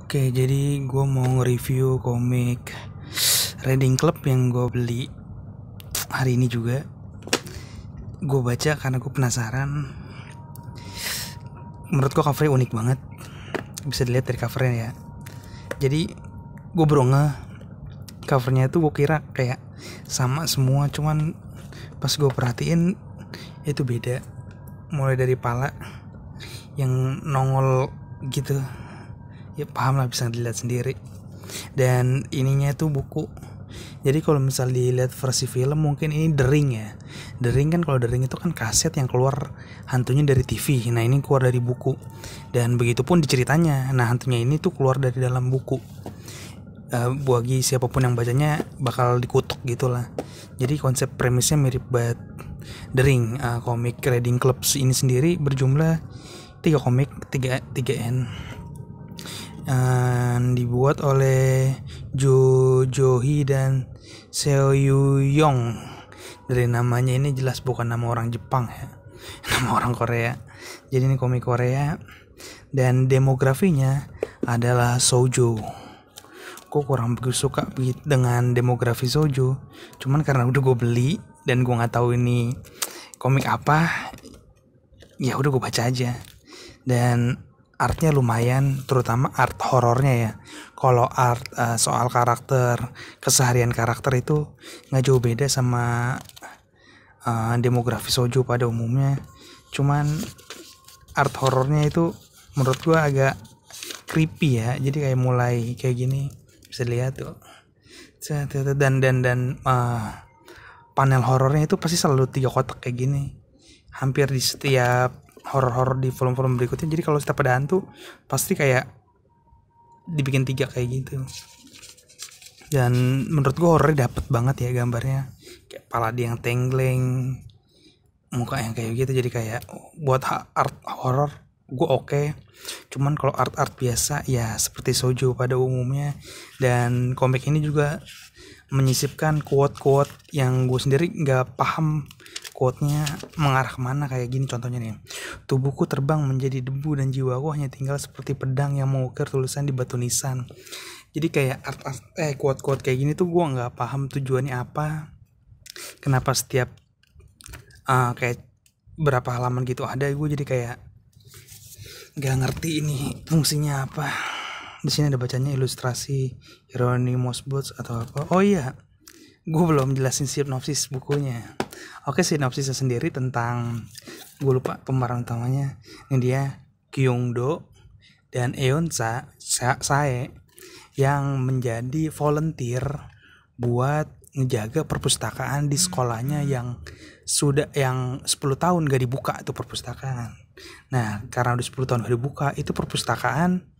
Oke, jadi gue mau nge-review komik Reading Club yang gue beli hari ini juga. Gue baca karena gue penasaran. Menurut gue covernya unik banget. Bisa dilihat dari covernya ya. Jadi gue baru covernya itu gue kira kayak sama semua, cuman pas gue perhatiin itu beda. Mulai dari pala yang nongol gitu, ya paham lah, bisa dilihat sendiri. Dan ininya tuh buku. Jadi kalau misal dilihat versi film mungkin ini The Ring ya. The Ring kan, kalau The Ring itu kan kaset yang keluar hantunya dari TV. Nah ini keluar dari buku. Dan begitupun diceritanya. Nah hantunya ini tuh keluar dari dalam buku. Bagi siapapun yang bacanya bakal dikutuk gitulah. Jadi konsep premisnya mirip banget The Ring. Komik Reading Club ini sendiri berjumlah 3 komik, 3N. Dibuat oleh Jo Hee dan Seo Yu Yong. Dari namanya ini jelas bukan nama orang Jepang ya, nama orang Korea. Jadi ini komik Korea dan demografinya adalah shoujo. Gue kurang begitu suka dengan demografi shoujo, cuman karena udah gue beli dan gue nggak tahu ini komik apa, ya udah gue baca aja. Dan artnya lumayan, terutama art horornya ya. Kalau art soal karakter, keseharian karakter itu nggak jauh beda sama demografi shoujo pada umumnya. Cuman art horornya itu menurut gua agak creepy ya. Jadi kayak mulai kayak gini, bisa dilihat tuh. Dan panel horornya itu pasti selalu 3 kotak kayak gini. Hampir di setiap horor-horor di film-film berikutnya. Jadi kalau setiap ada hantu pasti kayak dibikin 3 kayak gitu. Dan menurut gue horornya dapet banget ya gambarnya. Kayak pala dia yang tenggleng, muka yang kayak gitu. Jadi kayak buat art horor gue oke. Cuman kalau art biasa ya seperti shoujo pada umumnya. Dan komik ini juga menyisipkan quote-quote yang gue sendiri gak paham quote-nya mengarah kemana. Kayak gini contohnya nih, tubuhku terbang menjadi debu dan jiwaku hanya tinggal seperti pedang yang mengukir tulisan di batu nisan. Jadi kayak quote-quote kayak gini tuh gue gak paham tujuannya apa, kenapa setiap kayak berapa halaman gitu ada. Gue jadi kayak gak ngerti ini fungsinya apa. Di sini ada bacanya ilustrasi Hieronymus Bosch atau apa. Oh iya, gue belum jelasin sinopsis bukunya. Oke, sinopsisnya sendiri tentang, gue lupa pemeran utamanya. Ini dia Kyung Do dan Eun Sae yang menjadi volunteer buat ngejaga perpustakaan di sekolahnya yang 10 tahun gak dibuka tuh perpustakaan. Nah karena udah 10 tahun gak dibuka, itu perpustakaan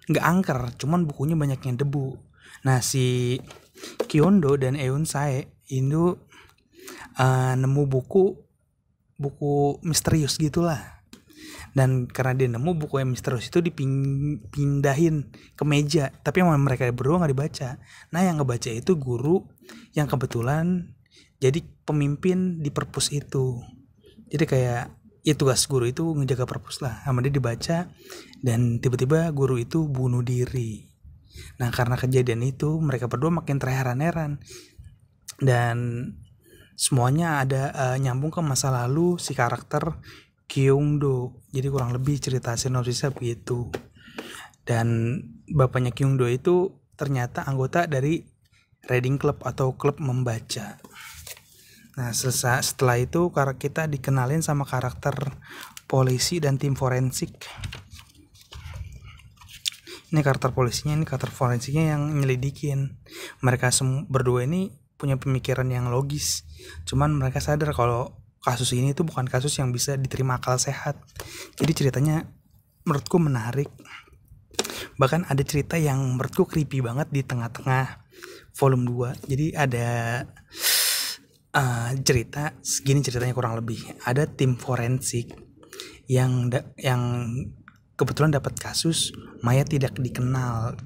gak angker, cuman bukunya banyak yang debu. Nah si Kyondo dan Eun Sae itu nemu buku misterius gitulah. Dan karena dia nemu buku yang misterius itu dipindahin ke meja, tapi emang mereka berdua gak dibaca. Nah yang ngebaca itu guru yang kebetulan jadi pemimpin di perpus itu. Jadi kayak ya tugas guru itu ngejaga perpus lah. Sama dia dibaca dan tiba-tiba guru itu bunuh diri. Nah karena kejadian itu mereka berdua makin terheran-heran. Dan semuanya ada nyambung ke masa lalu si karakter Kyung Do. Jadi kurang lebih cerita sinopsisnya begitu. Dan bapaknya Kyung Do itu ternyata anggota dari Reading Club atau klub membaca. Nah setelah itu kita dikenalin sama karakter polisi dan tim forensik. Ini karakter polisinya, ini karakter forensiknya yang nyelidikin. Mereka berdua ini punya pemikiran yang logis. Cuman mereka sadar kalau kasus ini tuh bukan kasus yang bisa diterima akal sehat. Jadi ceritanya menurutku menarik. Bahkan ada cerita yang menurutku creepy banget di tengah-tengah volume 2. Jadi ada cerita segini, ceritanya kurang lebih. Ada tim forensik yang kebetulan dapat kasus mayat tidak dikenal,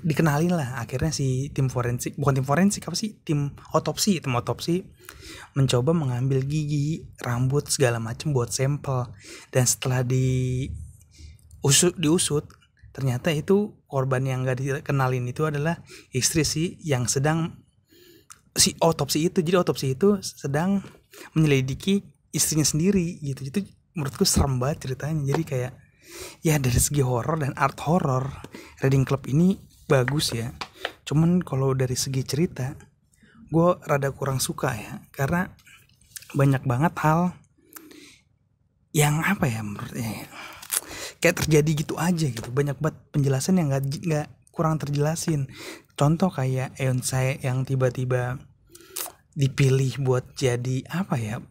dikenalin lah. Akhirnya si tim forensik, bukan tim forensik apa sih, tim otopsi mencoba mengambil gigi, rambut segala macam buat sampel. Dan setelah diusut, ternyata itu korban yang gak dikenalin itu adalah istri yang sedang otopsi itu. Jadi otopsi itu sedang menyelidiki istrinya sendiri gitu. Itu menurutku serem banget ceritanya. Jadi kayak ya dari segi horor dan art horor, Reading Club ini bagus ya. Cuman kalau dari segi cerita gue rada kurang suka ya, karena banyak banget hal yang apa ya menurutnya ya, kayak terjadi gitu aja gitu. Banyak banget penjelasan yang nggak kurang terjelasin. Contoh kayak Eonsai yang tiba-tiba dipilih buat jadi apa ya,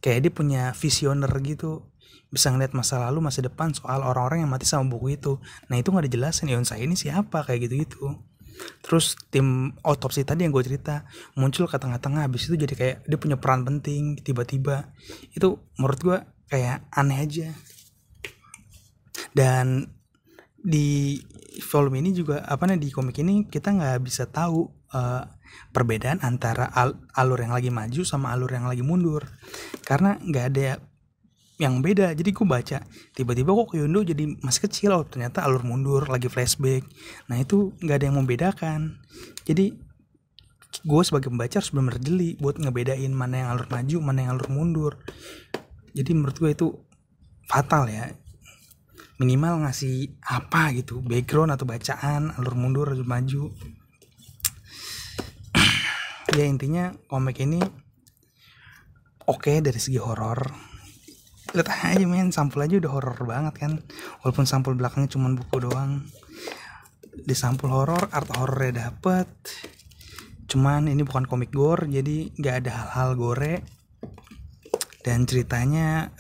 kayak dia punya visioner gitu, bisa ngeliat masa lalu masa depan soal orang-orang yang mati sama buku itu. Nah itu nggak dijelasin Eonsai ini siapa, kayak gitu-gitu. Terus tim otopsi tadi yang gue cerita muncul ke tengah-tengah, habis itu jadi kayak dia punya peran penting tiba-tiba. Itu menurut gue kayak aneh aja. Dan di film ini juga di komik ini kita nggak bisa tahu perbedaan antara alur yang lagi maju sama alur yang lagi mundur, karena nggak ada yang beda. Jadi gue baca tiba-tiba kok Yundo jadi masih kecil, oh ternyata alur mundur lagi flashback. Nah itu nggak ada yang membedakan. Jadi gue sebagai pembaca harus benar-benar jeli buat ngebedain mana yang alur maju, mana yang alur mundur. Jadi menurut gue itu fatal ya. Minimal ngasih apa gitu, background atau bacaan alur mundur alur maju. Ya intinya komik ini oke dari segi horor. Lihat aja men, sampul aja udah horor banget kan. Walaupun sampul belakangnya cuma buku doang. Di sampul horor, art horornya dapet. Cuman ini bukan komik gore, jadi gak ada hal-hal gore. Dan ceritanya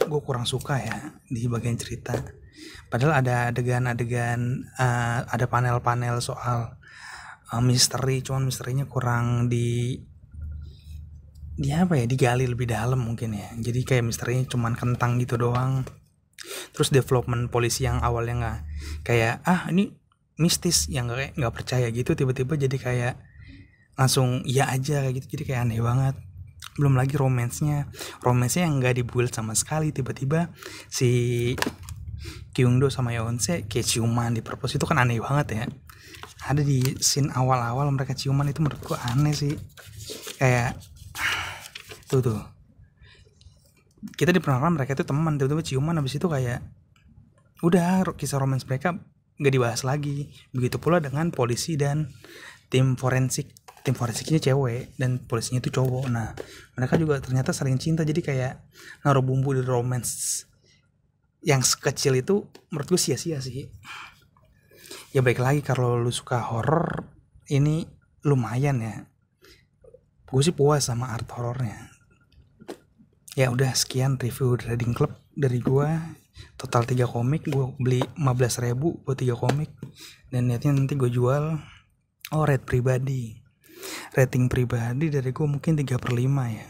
gue kurang suka ya di bagian cerita. Padahal ada adegan-adegan, ada panel-panel soal misteri, cuman misterinya kurang digali lebih dalam mungkin ya. Jadi kayak misterinya cuman kentang gitu doang. Terus development polisi yang awalnya nggak kayak ini mistis, yang nggak percaya gitu, tiba-tiba jadi kayak langsung iya aja kayak gitu. Jadi kayak aneh banget. Belum lagi romansnya yang nggak dibuild sama sekali. Tiba-tiba si Kyungdo sama Yeonse kayak ciuman di purpose, itu kan aneh banget ya. Ada di scene awal-awal mereka ciuman, itu menurutku aneh sih. Kayak tuh kita diperkenalkan mereka itu teman, tiba-tiba ciuman, habis itu kayak udah kisah romans mereka nggak dibahas lagi. Begitu pula dengan polisi dan tim forensiknya cewek dan polisinya itu cowok. Nah mereka juga ternyata saling cinta, jadi kayak naruh bumbu di romans yang sekecil itu menurut gue sia-sia sih. Ya baik lagi kalau lu suka horor, ini lumayan ya, gue sih puas sama art horornya. Ya udah sekian review Reading Club dari gue. Total 3 komik, gue beli 15.000 buat 3 komik. Dan niatnya nanti gue jual. Rating pribadi dari gue mungkin 3/5 ya,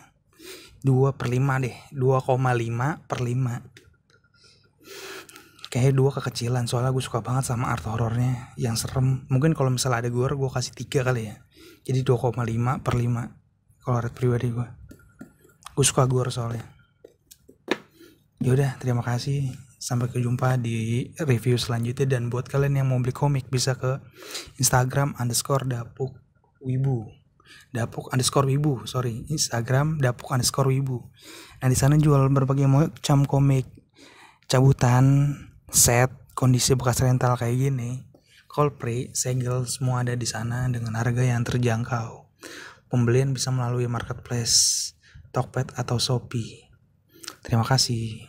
2/5 deh, 2,5/5. Kayaknya 2 kekecilan, soalnya gue suka banget sama art horornya yang serem. Mungkin kalau misalnya ada gore gue kasih 3 kali ya. Jadi 2,5/5 kalau rate pribadi gue. Gue suka gore soalnya. Yaudah, terima kasih. Sampai jumpa di review selanjutnya. Dan buat kalian yang mau beli komik, bisa ke Instagram _dapuk_wibu. Instagram _dapuk_wibu. Nah di sana jual berbagai macam komik cabutan, set, kondisi bekas rental kayak gini. Coldplay, segel, semua ada di sana dengan harga yang terjangkau. Pembelian bisa melalui marketplace, Tokped atau Shopee. Terima kasih.